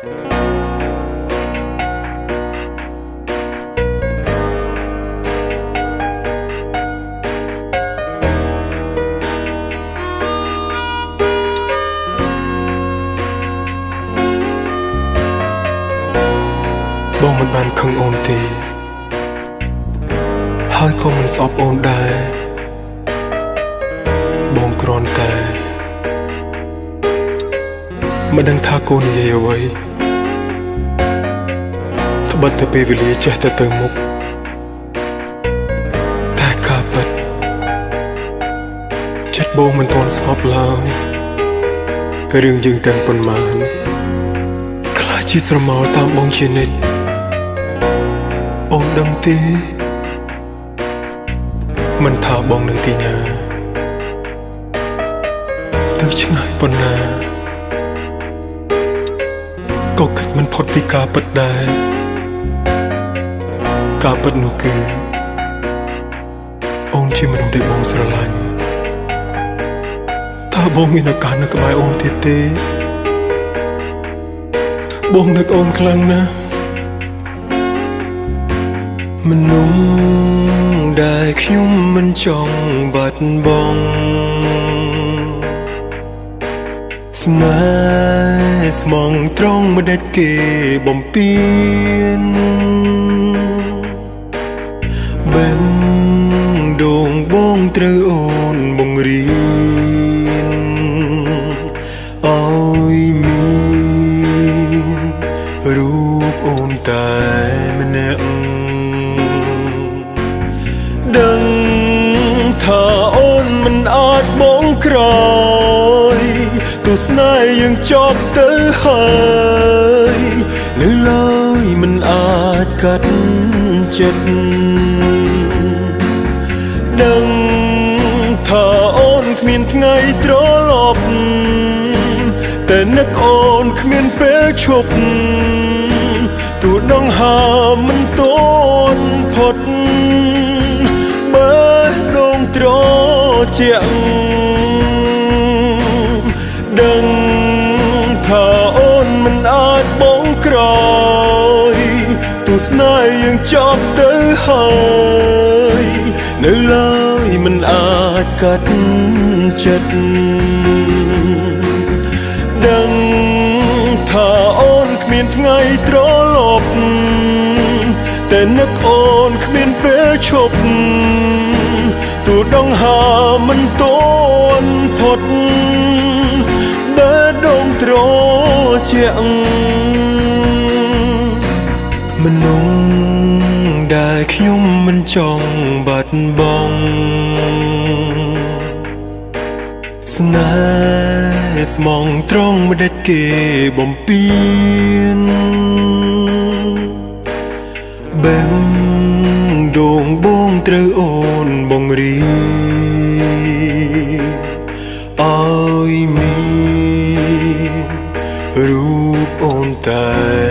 បងមិនបានខឹងអូនទេហើយក៏មិនស្អប់អូនដែរបងគ្រាន់តែមិនដឹងថាគូនិយាយអ្វីត្បិតតែពេលវេលាចេះតែទៅមុខតែការពិតចិត្តបងមិនទាន់ស្អប់ឡើយរឿងយើងទាំងប៉ុន្មានខ្លាចជាស្រមោលតាមបងជានិច្ចអូនដឹងទេមិនថាបងនៅទីណាទៅឆ្ងាយប៉ុណ្ណាក៏គិតមិនផុតពីការពិតដែរការពិតនោះគឺអូនជាមនុស្សដែលបងស្រឡាញ់តើបងមានឱកាសនៅក្បែរអូនទៀតទេបងនឹកអូនខ្លាំងណាស់មនុស្សដែលខ្ញុំមិនចង់បាត់បង់ស្នេហ៍ស្មងត្រង់មិនដាច់គេបំពេញបេះដូងបងត្រូវអូនបង្រៀនឲ្យមានរូបអូនតែម្នាក់ដឹងថាអូនមិនអាចបងក្រោយទស្សនៈយើងចប់ទៅហើយនៅឡើយមិនអាចកាត់ចិត្តដឹងថាអូនគ្មានថ្ងៃត្រឡប់តែនឹកអូនគ្មានពេលឈប់ទូដងហើមិនតន់ផុតត្រជាក់ដឹងថាអូនមិនអាចបងក្រោយទស្សនៈយើងចប់ទៅហើយនៅឡើយមិនអាចកាត់ចិត្តដឹងថាអូនគ្មានថ្ងៃត្រឡប់តែនឹកអូនគ្មានពេលឈប់ទូដងហើមិនតន់ផុតបេះដូងត្រជាក់មនុស្សដែលខ្ញុំមិនចង់បាត់បង់ស្នេហ៍ស្មងត្រង់មិនដាច់គេបំពេញបេះដូងបងត្រូវអូនបង្រៀនឲ្យមានរូបអូនតែ